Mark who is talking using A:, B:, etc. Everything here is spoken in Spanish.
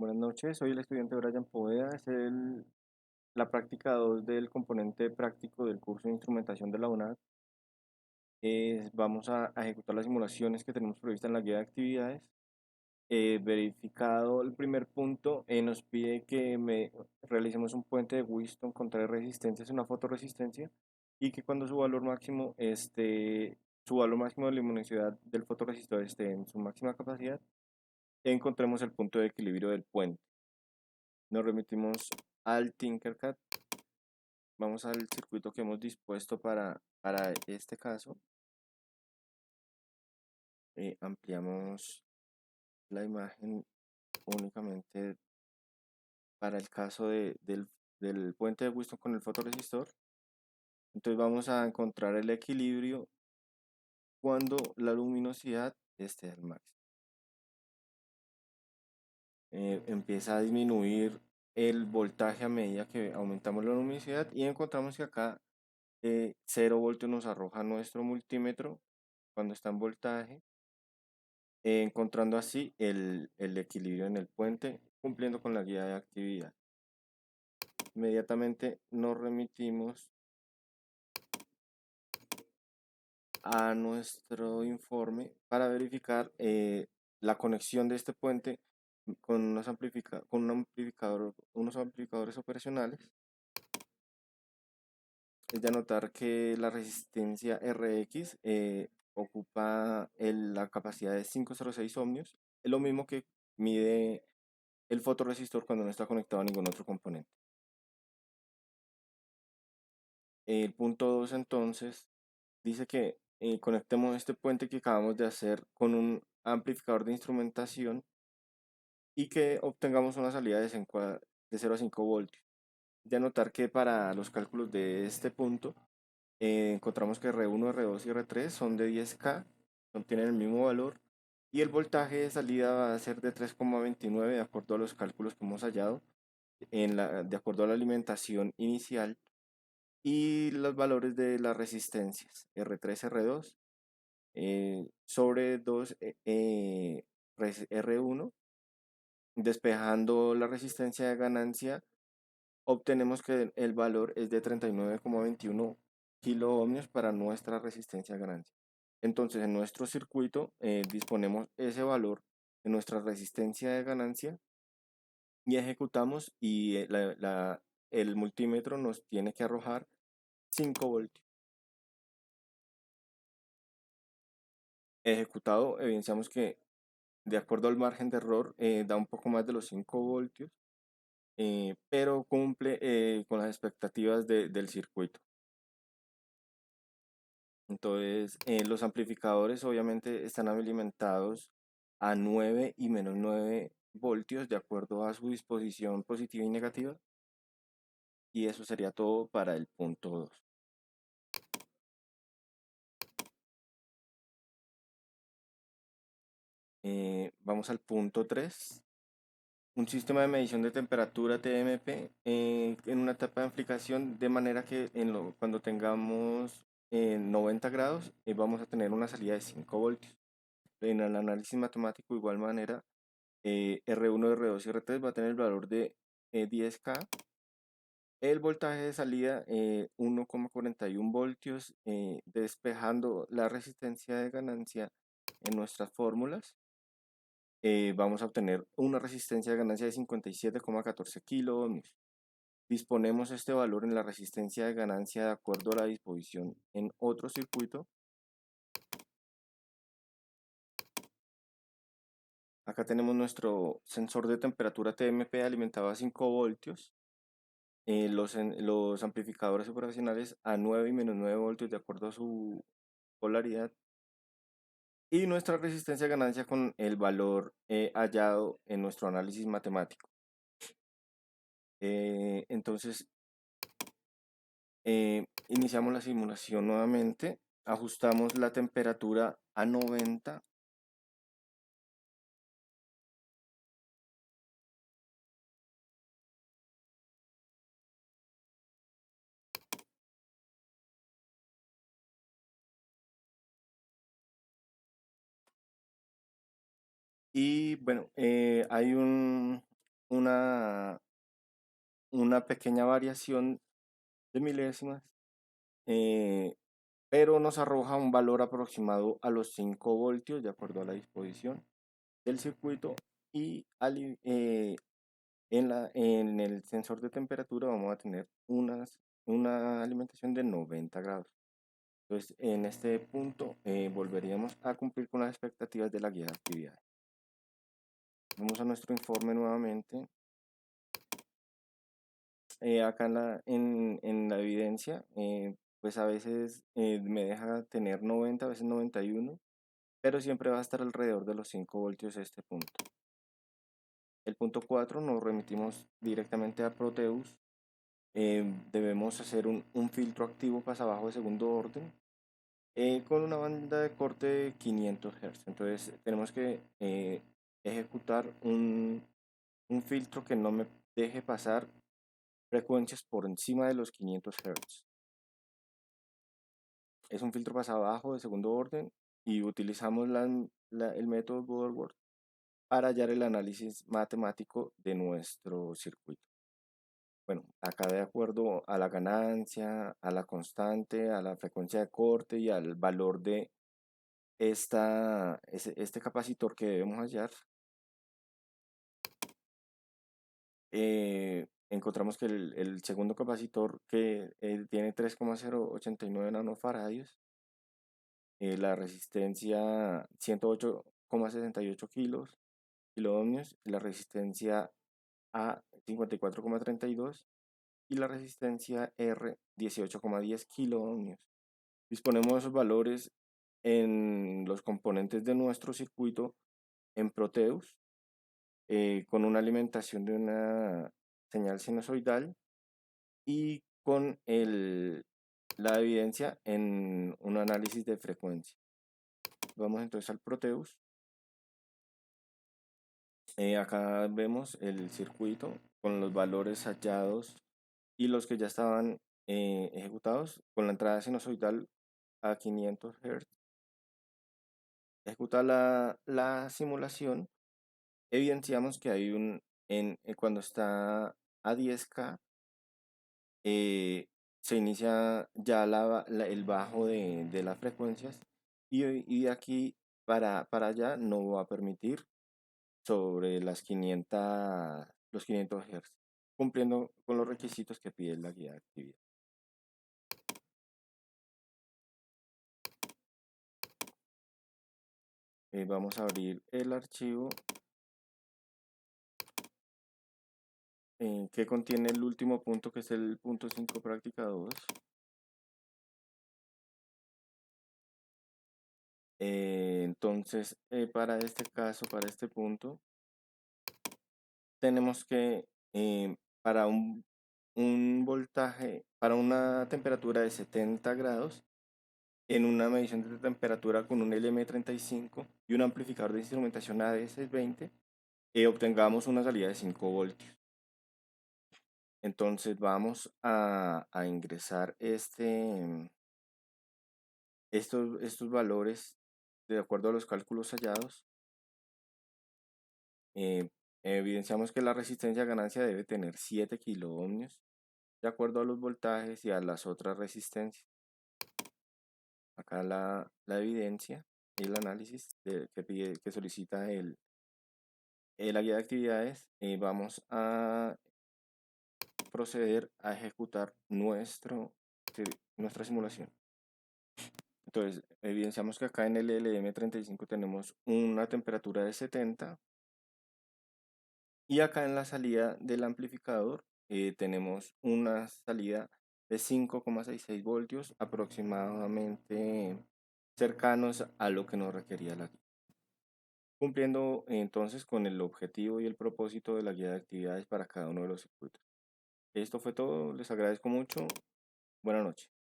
A: Buenas noches, soy el estudiante Brian Poveda, la práctica 2 del componente práctico del curso de instrumentación de la UNAD. Vamos a ejecutar las simulaciones que tenemos previstas en la guía de actividades. Verificado el primer punto, nos pide que realicemos un puente de Wheatstone con tres resistencias, una fotoresistencia, y que cuando su valor máximo de luminosidad del fotorresistor esté en su máxima capacidad, encontremos el punto de equilibrio del puente. Nos remitimos al Tinkercad, vamos al circuito que hemos dispuesto para este caso. Ampliamos la imagen únicamente para el caso del puente de Wheatstone con el fotoresistor. Entonces vamos a encontrar el equilibrio cuando la luminosidad esté al máximo. Empieza a disminuir el voltaje a medida que aumentamos la luminosidad y encontramos que acá 0 voltios nos arroja nuestro multímetro cuando está en voltaje, encontrando así el equilibrio en el puente, cumpliendo con la guía de actividad. Inmediatamente nos remitimos a nuestro informe para verificar la conexión de este puente con unos amplificadores operacionales. Es de anotar que la resistencia RX ocupa la capacidad de 506 ohmios, es lo mismo que mide el fotorresistor cuando no está conectado a ningún otro componente. El punto 2 entonces dice que conectemos este puente que acabamos de hacer con un amplificador de instrumentación y que obtengamos una salida de 0 a 5 voltios. De anotar que para los cálculos de este punto encontramos que R1, R2 y R3 son de 10K, tienen el mismo valor, y el voltaje de salida va a ser de 3,29 de acuerdo a los cálculos que hemos hallado, de acuerdo a la alimentación inicial y los valores de las resistencias R3, R2 sobre 2 R1. Despejando la resistencia de ganancia, obtenemos que el valor es de 39,21 kilo ohmios para nuestra resistencia de ganancia. Entonces, en nuestro circuito disponemos ese valor de nuestra resistencia de ganancia y ejecutamos, y el multímetro nos tiene que arrojar 5 voltios. Ejecutado, evidenciamos que de acuerdo al margen de error da un poco más de los 5 voltios, pero cumple con las expectativas del circuito. Entonces, los amplificadores obviamente están alimentados a 9 y menos 9 voltios de acuerdo a su disposición positiva y negativa. Y eso sería todo para el punto 2. Vamos al punto 3. Un sistema de medición de temperatura TMP en una etapa de amplificación, de manera que cuando tengamos 90 grados vamos a tener una salida de 5 voltios. En el análisis matemático, de igual manera, R1, R2 y R3 va a tener el valor de 10K. El voltaje de salida 1,41 voltios, despejando la resistencia de ganancia en nuestras fórmulas. Vamos a obtener una resistencia de ganancia de 57,14 kilo ohmios. Disponemos este valor en la resistencia de ganancia de acuerdo a la disposición en otro circuito. Acá tenemos nuestro sensor de temperatura TMP alimentado a 5 voltios. Los amplificadores operacionales a 9 y menos 9 voltios de acuerdo a su polaridad. Y nuestra resistencia de ganancia con el valor hallado en nuestro análisis matemático. Entonces, iniciamos la simulación nuevamente, ajustamos la temperatura a 90. Y bueno, hay una, una pequeña variación de milésimas, eh, pero nos arroja un valor aproximado a los 5 voltios de acuerdo a la disposición del circuito y en el sensor de temperatura vamos a tener una alimentación de 90 grados. Entonces, en este punto volveríamos a cumplir con las expectativas de la guía de actividades. Vamos a nuestro informe nuevamente. Acá en la evidencia, pues a veces me deja tener 90, a veces 91, pero siempre va a estar alrededor de los 5 voltios este punto. El punto 4 nos remitimos directamente a Proteus. Debemos hacer un filtro activo pasabajo de segundo orden con una banda de corte de 500 Hz. Entonces tenemos que ejecutar un filtro que no me deje pasar frecuencias por encima de los 500 Hz. Es un filtro pasabajo de segundo orden y utilizamos el método Butterworth para hallar el análisis matemático de nuestro circuito. Bueno, acá de acuerdo a la ganancia, a la constante, a la frecuencia de corte y al valor de este capacitor que debemos hallar, encontramos que el segundo capacitor que tiene 3,089 nanofaradios, la resistencia 108,68 kiloohmios, la resistencia A 54,32 y la resistencia R 18,10 kiloohmios. Disponemos de esos valores en los componentes de nuestro circuito en Proteus con una alimentación de una señal sinusoidal y con la evidencia en un análisis de frecuencia. Vamos entonces al Proteus. Acá vemos el circuito con los valores hallados y los que ya estaban ejecutados con la entrada sinusoidal a 500 Hz. Ejecuta la simulación. Evidenciamos que hay cuando está a 10K, se inicia ya el bajo de las frecuencias y de aquí para allá no va a permitir sobre los 500 Hz, cumpliendo con los requisitos que pide la guía de actividad. Vamos a abrir el archivo que contiene el último punto, que es el punto 5 práctica 2. Entonces, para este caso, para este punto, tenemos que para un voltaje, para una temperatura de 70 grados, en una medición de temperatura con un LM35 y un amplificador de instrumentación AD620, obtengamos una salida de 5 voltios. Entonces vamos a ingresar estos valores de acuerdo a los cálculos hallados. Evidenciamos que la resistencia a ganancia debe tener 7 kiloohmios de acuerdo a los voltajes y a las otras resistencias. Acá la evidencia y el análisis que solicita la guía de actividades. Vamos a proceder a ejecutar nuestra simulación. Entonces, evidenciamos que acá en el LM35 tenemos una temperatura de 70 y acá en la salida del amplificador tenemos una salida de 5,66 voltios, aproximadamente cercanos a lo que nos requería la guía, cumpliendo entonces con el objetivo y el propósito de la guía de actividades para cada uno de los circuitos. Esto fue todo, les agradezco mucho, buenas noches.